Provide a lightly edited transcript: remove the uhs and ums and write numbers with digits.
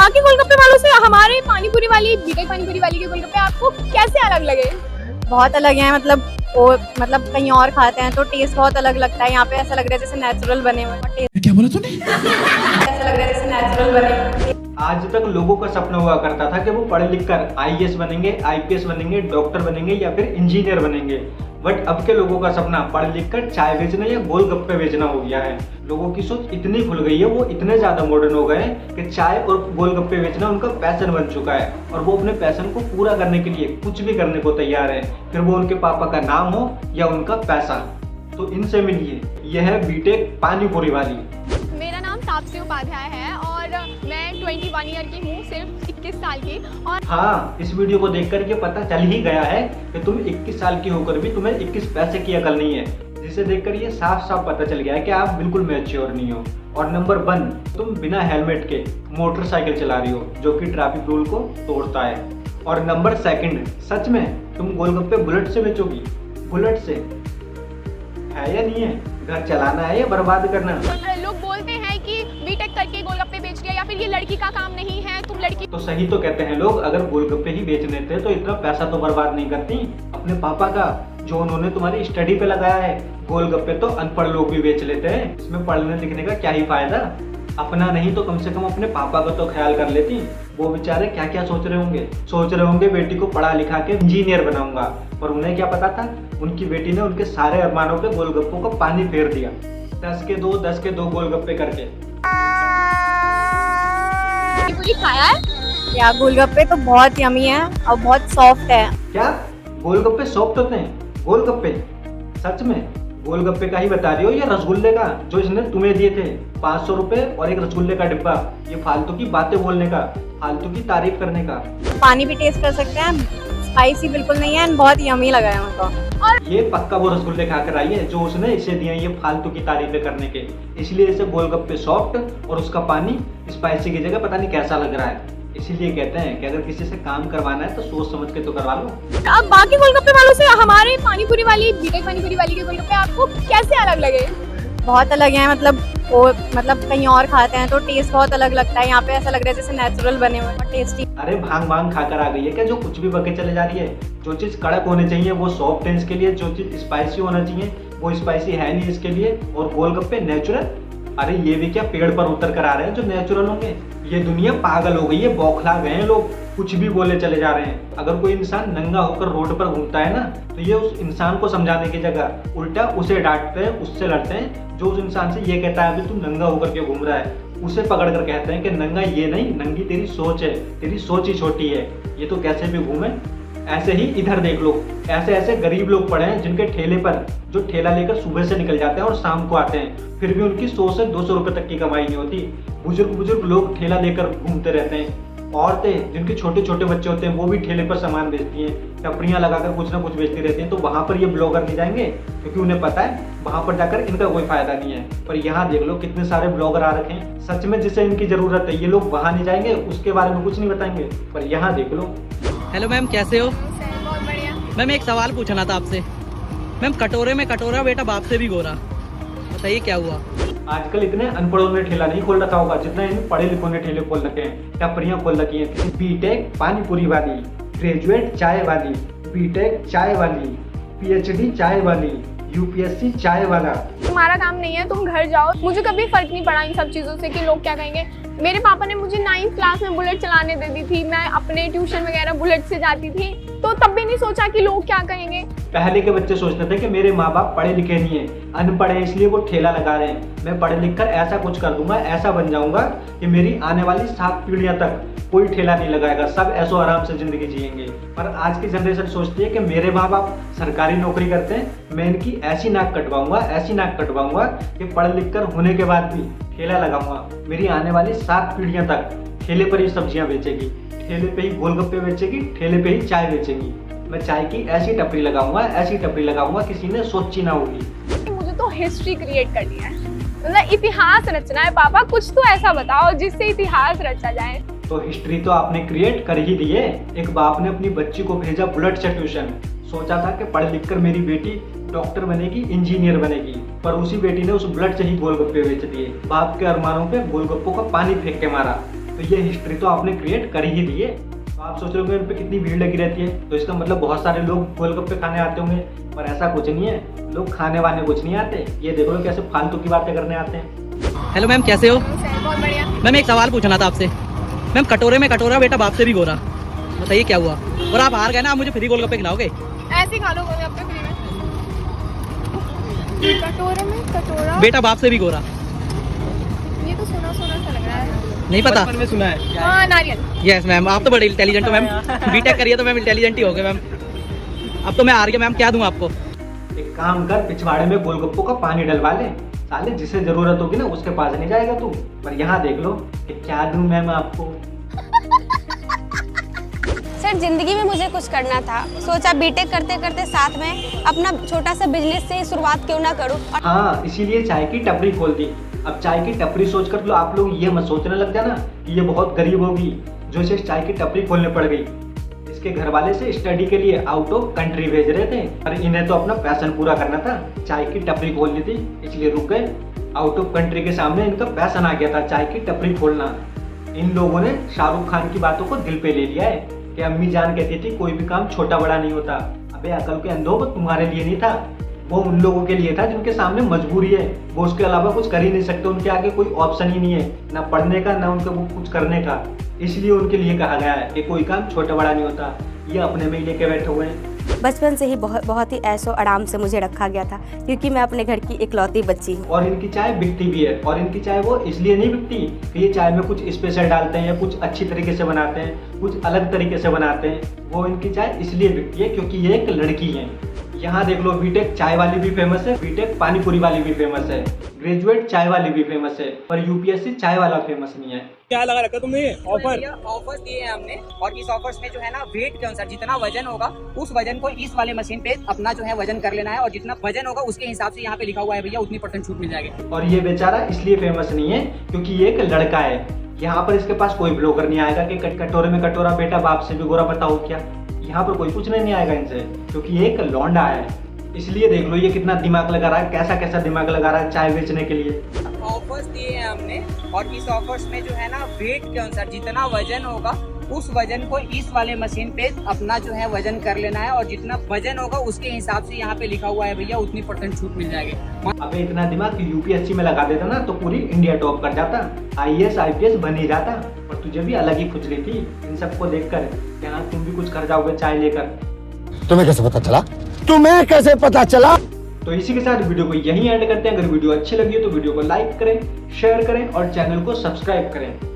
बाकी गोलगप्पे वालों से हमारे पानीपुरी वाली बीटेक पानीपुरी वाली के गोलगप्पे आपको कैसे अलग लगे? बहुत अलग है। मतलब कहीं और खाते हैं तो टेस्ट बहुत अलग लगता है। यहाँ पे ऐसा लग रहा है जैसे नेचुरल बने हुए। क्या बोला तूने? ऐसा लग रहा है जैसे नेचुरल बने। आज तक लोगों का सपना हुआ करता था कि वो पढ़ लिख कर आईएएस बनेंगे, आईपीएस बनेंगे, डॉक्टर बनेंगे या फिर इंजीनियर बनेंगे। बट अब के लोगों का सपना पढ़ लिख कर चाय बेचना या गोलगप्पे बेचना हो गया है। लोगों की सोच इतनी खुल गई है, वो इतने ज्यादा मॉडर्न हो गए हैं कि चाय और गोलगप्पे बेचना उनका पैशन बन चुका है और वो अपने पैशन को पूरा करने के लिए कुछ भी करने को तैयार है, फिर वो उनके पापा का नाम हो या उनका पैसा। तो इनसे मिलिए, यह है बीटेक पानीपुरी वाली। मेरा नाम तापसी उपाध्याय है और मैं 21 ईयर की हूँ, सिर्फ 21 साल की। और हाँ, इस वीडियो को देखकर ये पता चल ही गया है कि तुम 21 साल की होकर भी तुम्हें 21 पैसे की अकल नहीं है, जिसे देखकर ये साफ साफ पता चल गया है कि आप बिल्कुल मैच्योर नहीं हो। और नंबर 1, तुम बिना हेलमेट के मोटरसाइकिल चला रही हो जो कि ट्रैफिक रूल को तोड़ता है। और नंबर 2, सच में तुम गोलगप्पे बुलेट से बेचोगी? बुलेट से है या नहीं है? घर चलाना है या बर्बाद करना? लोग बोलते हैं कि बीटेक करके गोलगप्पे बेच लिया या फिर ये लड़की का काम नहीं है, तुम लड़की। तो सही तो कहते हैं लोग, अगर गोलगप्पे ही बेचने थे तो इतना पैसा तो बर्बाद नहीं करती अपने पापा का जो उन्होंने तुम्हारी स्टडी पे लगाया है। गोलगप्पे तो अनपढ़ लोग भी बेच लेते हैं, इसमें पढ़ने लिखने का क्या ही फायदा। अपना नहीं तो कम से कम अपने पापा का तो ख्याल कर लेती। वो बेचारे क्या क्या सोच रहे होंगे बेटी को पढ़ा लिखा के इंजीनियर बनाऊंगा, और उन्हें क्या पता था उनकी बेटी ने उनके सारे अरमानों पे गोलगप्पों को पानी फेर दिया। 10 के 2 गोलगप्पे करके। पानीपुरी खाया है? या गोलगप्पे तो बहुत यमी है और बहुत सॉफ्ट है। क्या गोलगप्पे सॉफ्ट होते हैं? गोलगप्पे सच में गोलगप्पे का ही बता रही हो या रसगुल्ले का जो इसने तुम्हें दिए थे 500 रुपए और एक रसगुल्ले का डिब्बा? ये फालतू की बातें बोलने का, फालतू की तारीफ करने का। पानी भी टेस्ट कर सकते हैं, स्पाइसी बिल्कुल नहीं है, बहुत यमी लगा है हमको। और ये पक्का वो रसगुल्ले खाकर आई है जो उसने इसे दिए ये फालतू की तारीफें करने के, इसलिए इसे गोलगप्पे सॉफ्ट और उसका पानी स्पाइसी की जगह पता नहीं कैसा लग रहा है। इसीलिए कहते हैं कि अगर किसी से काम करवाना है तो सोच समझ के तो करवा लो। अब बाकी गोलगप्पे वालों से हमारे पानीपुरी वाली बीटेक पानीपुरी वाली के गोलगप्पे आपको कैसे अलग लगे? बहुत अलग है। मतलब कहीं और खाते हैं तो टेस्ट बहुत अलग लगता है। यहाँ पे ऐसा लग रहा है जैसे नेचुरल बने हुए और टेस्टी। अरे भांग खाकर आ गई है क्या जो कुछ भी बके चले जा रही है? जो चीज कड़क होनी चाहिए वो सॉफ्ट है इसके लिए, जो चीज स्पाइसी होना चाहिए वो स्पाइसी है नहीं इसके लिए। और गोलगप्पे नेचुरल? अरे ये भी क्या पेड़ पर उतर कर आ रहे हैं जो नेचुरल होंगे? ये दुनिया पागल हो गई है, बौखला गए हैं लोग, कुछ भी बोले चले जा रहे हैं। अगर कोई इंसान नंगा होकर रोड पर घूमता है ना तो ये उस इंसान को समझाने की जगह उल्टा उसे डांटते हैं, उससे लड़ते हैं जो उस इंसान से ये कहता है अभी तू नंगा होकर क्यों घूम रहा है। उसे पकड़ कर कहते हैं कि नंगा ये नहीं, नंगी तेरी सोच है, तेरी सोच ही छोटी है, ये तो कैसे भी घूमे। ऐसे ही इधर देख लो, ऐसे गरीब लोग पड़े हैं जिनके ठेले पर जो ठेला लेकर सुबह से निकल जाते हैं और शाम को आते हैं, फिर भी उनकी 100 से 200 रुपए तक की कमाई नहीं होती। बुजुर्ग लोग ठेला लेकर घूमते रहते हैं। औरतें जिनके छोटे छोटे बच्चे होते हैं वो भी ठेले पर सामान बेचती हैं, टपरियां लगाकर कुछ ना कुछ बेचती रहती हैं। तो वहां पर ये ब्लॉगर नहीं जाएंगे क्योंकि उन्हें पता है वहां पर जाकर इनका कोई फायदा नहीं है। पर यहाँ देख लो कितने सारे ब्लॉगर आ रखे हैं, सच में जिसे इनकी जरूरत है ये लोग वहां नहीं जाएंगे, उसके बारे में कुछ नहीं बताएंगे। पर यहाँ देख लो। हेलो मैम, कैसे हो? बहुत बढ़िया। मैम एक सवाल पूछना था आपसे। मैम कटोरे में कटोरा बेटा बाप से भी गोरा, बताइए क्या हुआ? आजकल इतने अनपढ़ों ने ठेला नहीं खोल रखा होगा जितना इन पढ़े लिखों ने ठेले खोल रखे हैं, टपरियां खोल रखी हैं। किसी बीटेक पानीपुरी वाली, ग्रेजुएट चाय वाली, बीटेक चाय वाली, पीएचडी चाय वाली, यूपीएससी चाय वाला। तुम्हारा काम नहीं है, तुम घर जाओ। मुझे कभी फर्क नहीं पड़ा इन सब चीजों से कि लोग क्या कहेंगे। मेरे पापा ने मुझे 9th क्लास में बुलेट चलाने दे दी थी, मैं अपने ट्यूशन वगैरह बुलेट से जाती थी, तो तब भी नहीं सोचा कि लोग क्या कहेंगे। पहले के बच्चे सोचते थे कि मेरे माँ बाप पढ़े लिखे नहीं है, अनपढ़ है, इसलिए वो ठेला लगा रहे हैं। मैं पढ़ लिख कर ऐसा कुछ कर दूंगा, ऐसा बन जाऊंगा कि मेरी आने वाली 7 पीढ़ियां तक कोई ठेला नहीं लगाएगा, सब ऐसो आराम से जिंदगी जिएंगे। पर आज की जनरेशन सोचती है कि मेरे माँ बाप सरकारी नौकरी करते हैं, मैं इनकी ऐसी नाक कटवाऊंगा कि पढ़ लिख कर होने के बाद भी ठेला लगाऊंगा। मेरी आने वाली 7 पीढ़ियां तक ठेले पर ही सब्जियां बेचेगी, ठेले पे ही गोलगप्पे बेचेगी, ठेले पे ही चाय बेचेगी। मैं चाय की ऐसी टपरी लगाऊंगा किसी ने सोची ना होगी। मुझे तो हिस्ट्री क्रिएट करनी है, मतलब इतिहास रचना है। पापा कुछ तो ऐसा बताओ जिससे इतिहास रचा जाए। तो हिस्ट्री तो आपने क्रिएट कर ही दी है। एक बाप ने अपनी बच्ची को भेजा बुलेट से ट्यूशन, सोचा था कि पढ़ लिख कर मेरी बेटी डॉक्टर बनेगी, इंजीनियर बनेगी, पर उसी बेटी ने उस बुलेट से ही गोलगप्पे बेच दिए। बाप के अरमानों पे गोलगप्पों का पानी फेंक के मारा। तो ये हिस्ट्री तो आपने क्रिएट कर ही दी है। तो आप सोच रहे होंगे इन पे कितनी भीड़ लगी रहती है, तो इसका मतलब बहुत सारे लोग गोलगप्पे खाने आते होंगे, पर ऐसा कुछ नहीं है। लोग खाने वाने कुछ नहीं आते, ये देखो लोग कैसे फालतू की बातें करने आते हैं। हेलो मैम, कैसे हो? बहुत बढ़िया। मैम एक सवाल पूछना था आपसे। मैम कटोरे में कटोरा बेटा बाप से भी गोरा, बताइए क्या हुआ? और आप हार गए ना, आप मुझे फ्री गोलगप्पे खिलाओगे? ऐसे ही खा लो गोलगप्पे फ्री में। कटोरे में कटोरा बेटा बाप से भी गोरा, ये तो सुना सुना सा लग रहा है। नहीं पता? में सुना है। हाँ नारियल। यस मैम, आप तो बड़े इंटेलिजेंट हो मैम। बीटेक करिए तो मैम इंटेलिजेंट ही हो गए मैम। अब तो मैं हार गया मैम, क्या दूं आपको? एक काम कर, पिछवाड़े में गोलगप्पों का पानी डलवा ले, साले जिसे जरूरत होगी ना उसके पास नहीं जाएगा तू। पर यहाँ देख लो कि क्या दूं मैम आपको। सर जिंदगी में मुझे कुछ करना था, सोचा बीटेक करते करते साथ में अपना छोटा सा बिजनेस से शुरुआत क्यों ना करूं। हाँ, इसीलिए चाय की टपरी खोल दी। अब चाय की टपरी सोच कर लो आप लोग ये मत सोचने लग जाना कि ये बहुत गरीब होगी जो इसे चाय की टपरी खोलने पड़ गई। इसके घर वाले से स्टडी के लिए आउट ऑफ कंट्री भेज रहे थे, पर इन्हें तो अपना पैशन पूरा करना था, चाय की टपरी खोलनी थी, इसलिए रुक गए। आउट ऑफ कंट्री के सामने इनका पैशन आ गया था चाय की टपरी खोलना। इन लोगों ने शाहरुख खान की बातों को दिल पे ले लिया है कि अम्मी जान कहती थी कोई भी काम छोटा बड़ा नहीं होता। अबे अकल के अंधों, वो तुम्हारे लिए नहीं था, वो उन लोगों के लिए था जिनके सामने मजबूरी है, वो उसके अलावा कुछ कर ही नहीं सकते, उनके आगे कोई ऑप्शन ही नहीं है, ना पढ़ने का ना उनके वो कुछ करने का। इसलिए उनके लिए कहा गया है कि कोई काम छोटा बड़ा नहीं होता। ये अपने में ही लेके बैठे हुए हैं। बचपन से ही बहुत ही ऐशो आराम से मुझे रखा गया था, क्योंकि मैं अपने घर की इकलौती बच्ची हूँ। और इनकी चाय बिकती भी है, और इनकी चाय वो इसलिए नहीं बिकती कि ये चाय में कुछ स्पेशल डालते हैं या कुछ अच्छी तरीके से बनाते हैं, कुछ अलग तरीके से बनाते हैं। वो इनकी चाय इसलिए बिकती है क्योंकि ये एक लड़की है। यहाँ देख लो, बीटेक चाय वाली भी फेमस है, बीटेक पानीपुरी वाली भी फेमस है, ग्रेजुएट चाय वाली भी फेमस है, पर यूपीएससी चाय वाला फेमस नहीं है। क्या लगा रखा तुमने ऑफर? ऑफर्स दिए हैं हमने, और इस ऑफर्स में जो है ना वेट के अनुसार जितना वजन होगा उस वजन को इस वाले मशीन पे अपना जो है वजन कर लेना है, और जितना वजन होगा उसके हिसाब से यहाँ पे लिखा हुआ है भैया उतनी % छूट मिल जाएगी। और ये बेचारा इसलिए फेमस नहीं है क्योंकि ये एक लड़का है। यहाँ पर इसके पास कोई ब्लॉगर नहीं आएगा कि कटोरे में कटोरा बेटा बाप से भी गोरा, बताओ क्या। यहाँ पर कोई पूछने नहीं आएगा इनसे, क्योंकि ये एक लौंडा है। इसलिए देख लो ये कितना दिमाग लगा रहा है, कैसा कैसा दिमाग लगा रहा है चाय बेचने के लिए। ऑफर्स दिए हैं हमने, और इस ऑफर्स में जो है ना वेट के अनुसार जितना वजन होगा उस वजन को इस वाले मशीन पे अपना जो है वजन कर लेना है, और जितना वजन होगा उसके हिसाब से यहाँ पे लिखा हुआ है भैया उतनी % छूट मिल जाएगी। अबे इतना दिमाग यूपीएससी में लगा देता ना तो पूरी इंडिया टॉप कर जाता, IAS IPS बन ही जाता। पर तुझे भी अलग ही खुजली थी इन सबको देखकर, क्या तुम भी कुछ कर जाओगे चाय लेकर। तुम्हें कैसे पता चला? तुम्हें कैसे पता चला? तो इसी के साथ वीडियो को यहीं एंड करते हैं। अगर वीडियो अच्छी लगी हो तो वीडियो को लाइक करें, शेयर करें और चैनल को सब्सक्राइब करें।